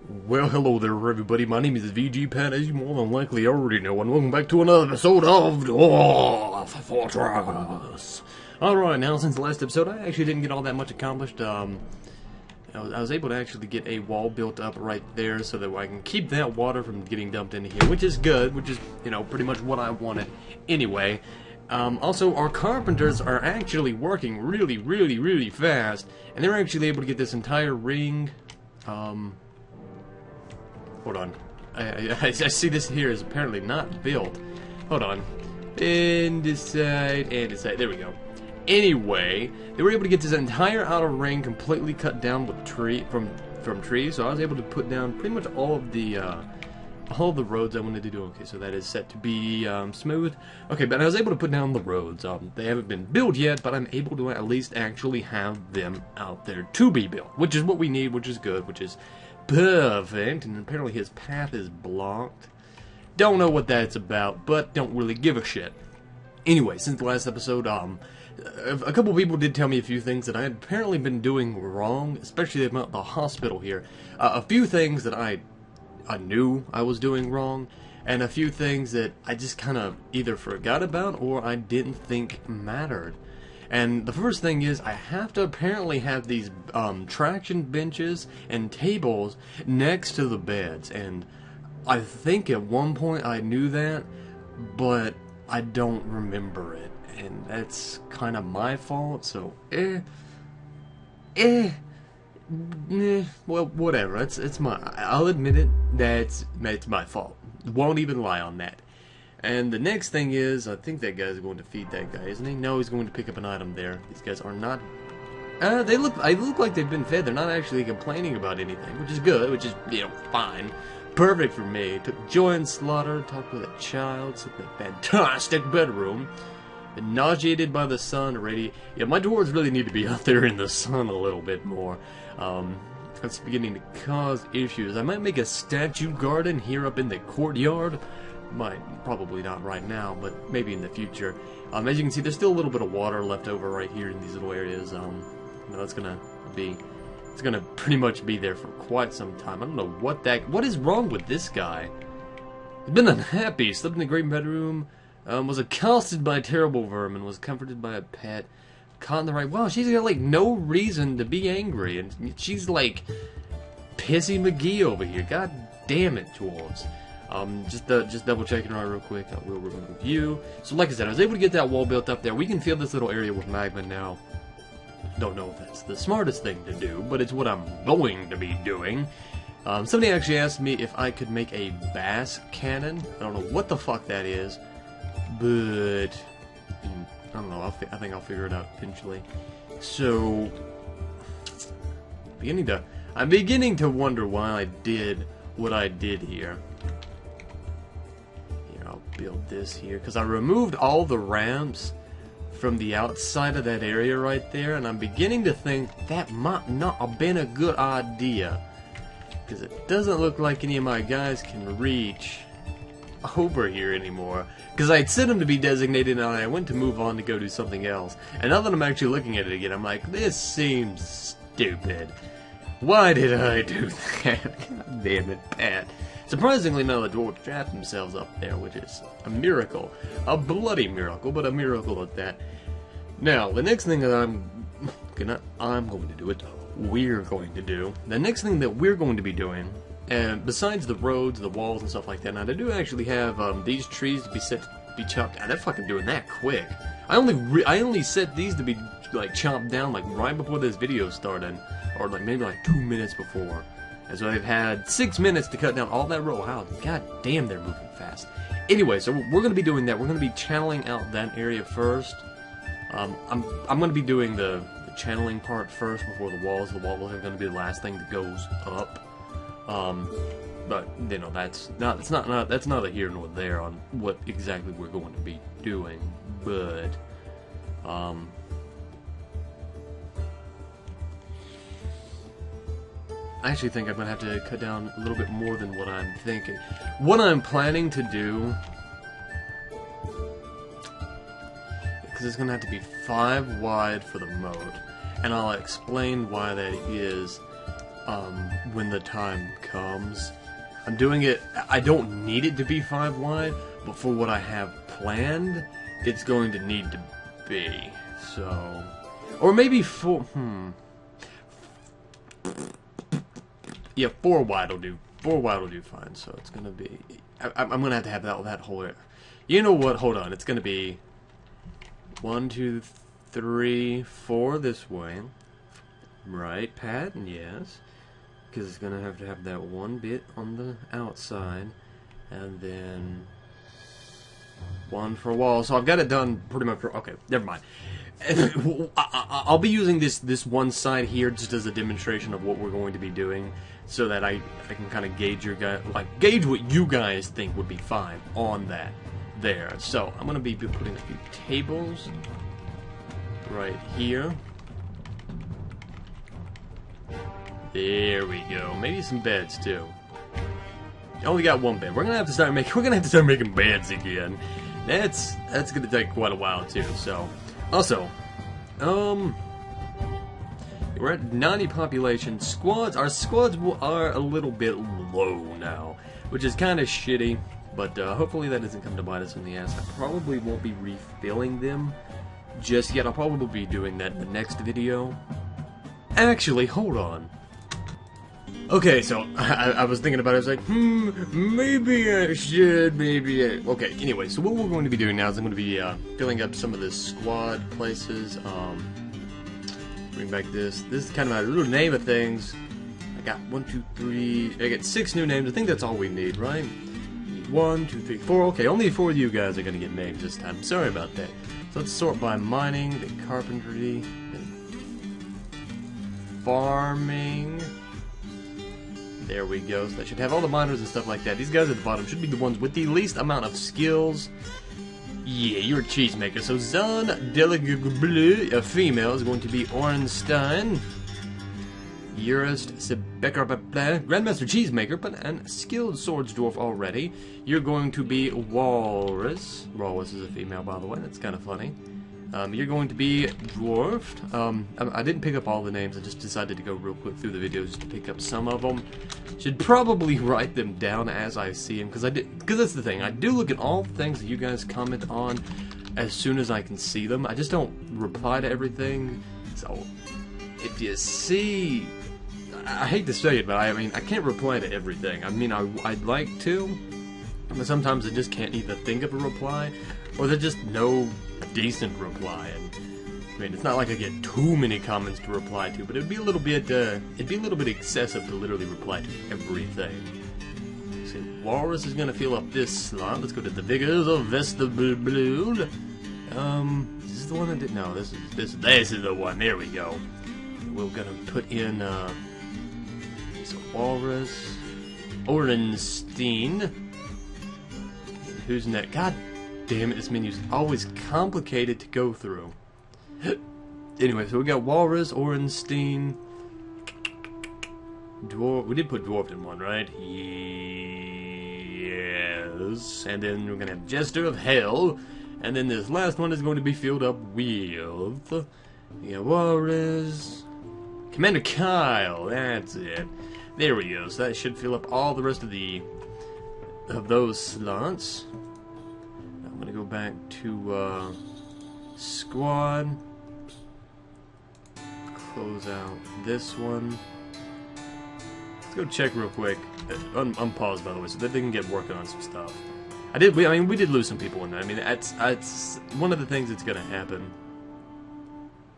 Well, hello there, everybody. My name is VG Pat, as you more than likely already know, and welcome back to another episode of Dwarf Fortress. Alright, now, since the last episode, I actually didn't get all that much accomplished. I was able to actually get a wall built up right there so that I can keep that water from getting dumped into here, which is good, which is, you know, pretty much what I wanted anyway. Also, our carpenters are actually working really fast, and they're actually able to get this entire ring, hold on. I see this here is apparently not built. Hold on. And this side, and this side. There we go. Anyway, they were able to get this entire outer ring completely cut down with from trees. So I was able to put down pretty much all of the roads I wanted to do. Okay, so that is set to be smooth. Okay, but I was able to put down the roads. They haven't been built yet, but I'm able to at least actually have them out there to be built, which is what we need, which is good, which is perfect. And apparently his path is blocked. Don't know what that's about, but don't really give a shit. Anyway, since the last episode, a couple people did tell me a few things that I had apparently been doing wrong, especially about the hospital here. A few things that I knew I was doing wrong, and a few things that I just kind of either forgot about or I didn't think mattered. And the first thing is, I have to apparently have these traction benches and tables next to the beds, and I think at one point I knew that, but I don't remember it, and that's kind of my fault, so well, whatever. It's my. I'll admit it. It's my fault. Won't even lie on that. And the next thing is, I think that guy's going to feed that guy, isn't he? No, he's going to pick up an item there. These guys are not. They look like they've been fed. They're not actually complaining about anything, which is good. Which is, you know, fine. Perfect for me. Took joy in slaughter. Talked with a child. Slept in a fantastic bedroom. Been nauseated by the sun already. Yeah, my dwarves really need to be out there in the sun a little bit more. That's beginning to cause issues. I might make a statue garden here up in the courtyard. Probably not right now, but maybe in the future. As you can see, there's still a little bit of water left over right here in these little areas. It's gonna pretty much be there for quite some time. I don't know what is wrong with this guy. He's been unhappy. Slept in the great bedroom. Was accosted by terrible vermin. Was comforted by a pet. Caught in the right. Wow, she's got like no reason to be angry, and she's like Pissy McGee over here. God damn it, dwarves. Just double checking right real quick. I will remove you. So like I said, I was able to get that wall built up there. We can fill this little area with magma now. Don't know if that's the smartest thing to do, but it's what I'm going to be doing. Somebody actually asked me if I could make a bass cannon. I don't know what the fuck that is, but I don't know. I think I'll figure it out eventually. So, I'm beginning to wonder why I did what I did here. I'll build this here because I removed all the ramps from the outside of that area right there, and I'm beginning to think that might not have been a good idea because it doesn't look like any of my guys can reach over here anymore, because I had set them to be designated and I went to move on to go do something else, and now that I'm actually looking at it again, I'm like, this seems stupid. Why did I do that? God damn it, Pat. Surprisingly, none of the dwarves trapped themselves up there, which is a miracle. A bloody miracle, but a miracle at that. Now, the next thing that we're going to do, the next thing that we're going to be doing, and besides the roads, the walls, and stuff like that, now they do actually have these trees to be chopped. And they're fucking doing that quick. I only set these to be like chopped down like right before this video started, or like maybe like 2 minutes before. And so they've had 6 minutes to cut down all that row. Wow, god damn, they're moving fast. Anyway, so we're going to be doing that. We're going to be channeling out that area first. I'm going to be doing the channeling part first before the walls. The walls are going to be the last thing that goes up. But you know, that's not a here nor there on what exactly we're going to be doing. But I actually think I'm going to have to cut down a little bit more than what I'm thinking. What I'm planning to do, because it's going to have to be 5 wide for the moat, and I'll explain why that is when the time comes. I'm doing it, I don't need it to be 5 wide, but for what I have planned, it's going to need to be. So, or maybe 4, yeah, 4 wide will do. 4 wide will do fine, so it's gonna be, I'm gonna have that whole, you know what, hold on, it's gonna be 1, 2, 3, 4 this way. Right, Pat? Yes. Because it's going to have that one bit on the outside. And then 1 for a wall. So I've got it done pretty much. Okay, never mind. I'll be using this one side here just as a demonstration of what we're going to be doing. So that I can kind of gauge gauge what you guys think would be fine on that there. So I'm going to be putting a few tables right here. There we go. Maybe some beds too. Only got 1 bed. We're gonna have to start making beds again. That's gonna take quite a while too. So, also, we're at 90 population. Our squads are a little bit low now, which is kind of shitty. But hopefully that doesn't come to bite us in the ass. I probably won't be refilling them just yet. I'll probably be doing that in the next video. Actually, hold on. Okay, so I was thinking about it. I was like, maybe I should, okay, anyway, so what we're going to be doing now is I'm going to be filling up some of the squad places. Bring back this. This is kind of my little name of things. I got 1, 2, 3. I got 6 new names. I think that's all we need, right? 1, 2, 3, 4. Okay, only 4 of you guys are going to get names this time. Sorry about that. So let's sort by mining, then carpentry, then farming. There we go. So that should have all the miners and stuff like that. These guys at the bottom should be the ones with the least amount of skills. Yeah, you're a cheesemaker. So Zan Delegable, a female, is going to be Ornstein. Urist Sebecker, Grandmaster Cheesemaker, but and skilled swords dwarf already. You're going to be Walrus. Walrus is a female, by the way. That's kind of funny. You're going to be Dwarfed. I didn't pick up all the names. I just decided to go real quick through the videos to pick up some of them. Should probably write them down as I see them, because that's the thing. I do look at all the things that you guys comment on as soon as I can see them. I just don't reply to everything. So if you see, I hate to say it, but I mean I can't reply to everything. I mean I'd like to, but sometimes I just can't either think of a reply, or there's just no decent reply. And I mean, it's not like I get too many comments to reply to, but it'd be a little bit excessive to literally reply to everything. See, Walrus is gonna fill up this slot. Let's go to the Vigors of Vestibule. Is this the one that did? No, this is the one. There we go. We're gonna put in so Walrus, Orenstein. Who's next? God damn it, this menu's always complicated to go through. Anyway, so we got Walrus, Orenstein, Dwarf. We did put Dwarf in one, right? Yes. And then we're gonna have Jester of Hell. And then this last one is going to be filled up with Walrus, Commander Kyle. That's it. There we go. So that should fill up all the rest of those slots. I'm gonna go back to squad. Close out this one. Let's go check real quick. Unpause, by the way, so that they can get working on some stuff. I mean, we did lose some people in that. I mean, that's one of the things that's gonna happen.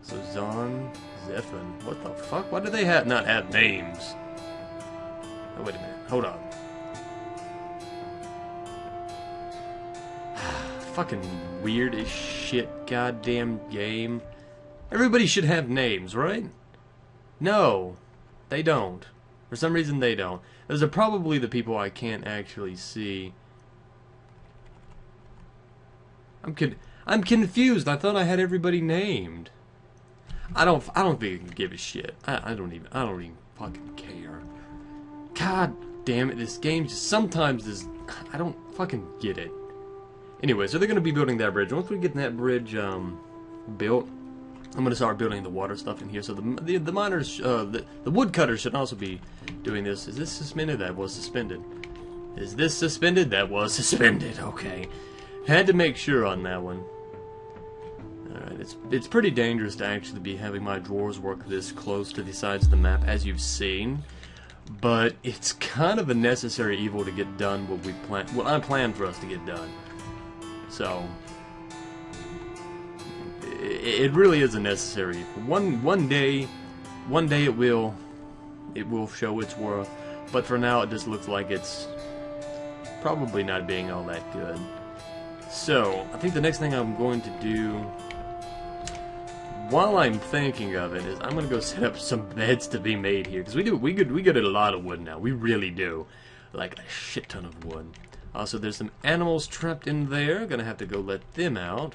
So Zon, Zephin, what the fuck? Why do they not have names? Oh, wait a minute. Hold on. Fucking weird as shit goddamn game. Everybody should have names, right? No, they don't. For some reason they don't. Those are probably the people I can't actually see. I'm confused. I thought I had everybody named. I don't think give a shit. I don't even fucking care. God damn it, this game just sometimes is, I don't fucking get it. Anyway, so they're gonna be building that bridge. Once we get that bridge built, I'm gonna start building the water stuff in here. So the miners, the woodcutters should also be doing this. Is this suspended? That was suspended. Is this suspended? That was suspended. Okay, had to make sure on that one. Alright, it's pretty dangerous to actually be having my drawers work this close to the sides of the map, as you've seen. But it's kind of a necessary evil to get done what we plan. Well, I planned for us to get done. So it really is a necessary evil. One day it will show its worth. But for now, it just looks like it's probably not being all that good. So I think the next thing I'm going to do, while I'm thinking of it, is I'm gonna go set up some beds to be made here, because we get a lot of wood now. We really do, like a shit ton of wood. Also, there's some animals trapped in there. Gonna have to go let them out.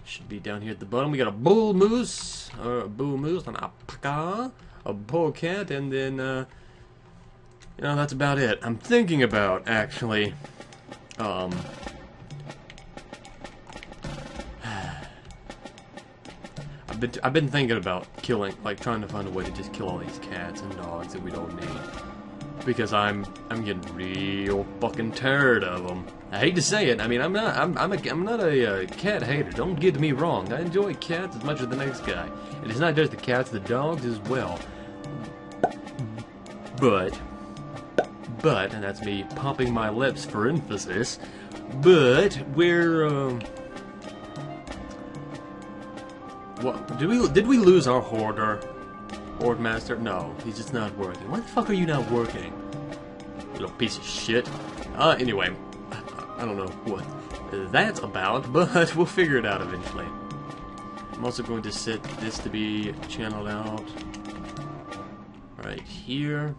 Should be down here at the bottom. We got a bull moose, an alpaca, a polecat, and then you know, that's about it. I'm thinking about actually I've been thinking about killing, like trying to find a way to just kill all these cats and dogs that we don't need, because I'm getting real fucking tired of them. I hate to say it. I mean, I'm not a cat hater. Don't get me wrong. I enjoy cats as much as the next guy. And it's not just the cats, the dogs as well. But, and that's me popping my lips for emphasis. But we're what, did we lose our horde master? No, he's just not working. Why the fuck are you not working? Little piece of shit. Anyway, I don't know what that's about, but we'll figure it out eventually. I'm also going to set this to be channeled out right here,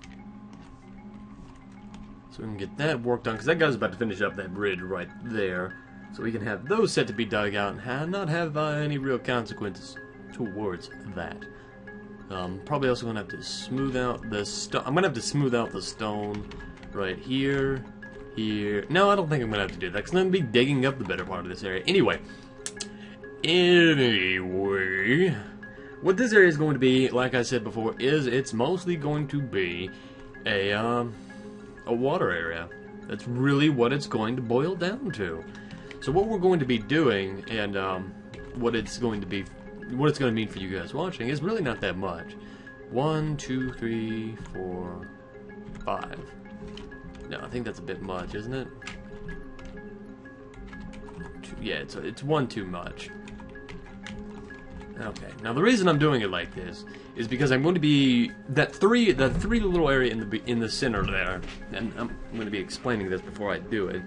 so we can get that work done, because that guy's about to finish up that bridge right there. So we can have those set to be dug out and not have any real consequences towards that. Probably also going to have to smooth out the stone. I'm going to have to smooth out the stone right here, here. No, I don't think I'm going to have to do that, because I'm going to be digging up the better part of this area. Anyway, what this area is going to be, like I said before, is it's mostly going to be a water area. That's really what it's going to boil down to. So what we're going to be doing, and what it's going to mean for you guys watching, is really not that much. 1, 2, 3, 4, 5. No, I think that's a bit much, isn't it? Yeah, it's one too much. Okay. Now the reason I'm doing it like this is because I'm going to be that three little area in the center there, and I'm going to be explaining this before I do it.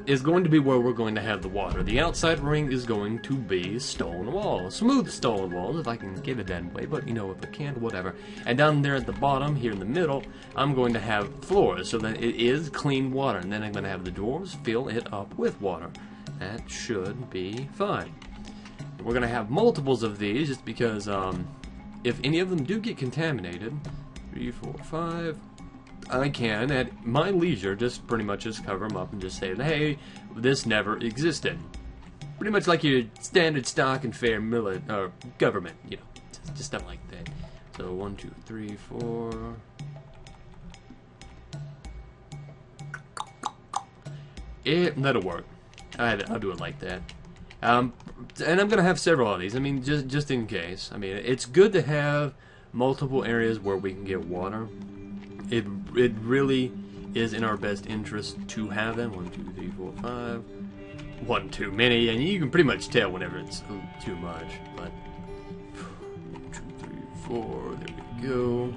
Is going to be where we're going to have the water. The outside ring is going to be stone walls. Smooth stone walls, if I can get it that way, but you know, if I can't, whatever. And down there at the bottom, here in the middle, I'm going to have floors, so that it is clean water. And then I'm going to have the dwarves fill it up with water. That should be fine. We're going to have multiples of these, just because, if any of them do get contaminated, 3, 4, 5... I can, at my leisure, just pretty much just cover them up and just say, hey, this never existed. Pretty much like your standard stock and fair government, you know, just stuff like that. So 1, 2, 3, 4. That'll work. I'll do it like that. And I'm gonna have several of these. I mean, just in case. I mean, it's good to have multiple areas where we can get water. It really is in our best interest to have them. 1, 2, 3, 4, 5. One too many, and you can pretty much tell whenever it's too much. But 1, 2, 3, 4. There we go. 1,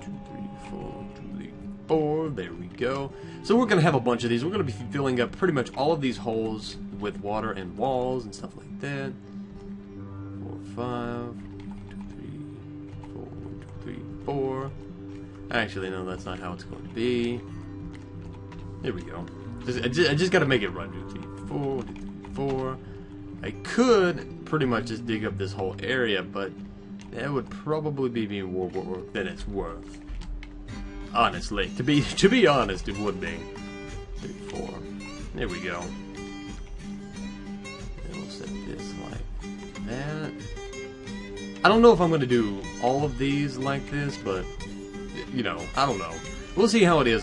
2, 3, 4. 1, 2, 3, 4. There we go. So we're gonna have a bunch of these. We're gonna be filling up pretty much all of these holes with water and walls and stuff like that. 4, 5. 1, 2, 3, 4. 1, 2, 3, 4. Actually, no, that's not how it's going to be. There we go. I just got to make it run. 2, 3, 4, 2, 3, 4. I could pretty much just dig up this whole area, but that would probably be more work than it's worth. Honestly, to be honest, it would be. 3, 4. There we go. And we'll set this like that. I don't know if I'm going to do all of these like this, but, you know, I don't know. We'll see how it is.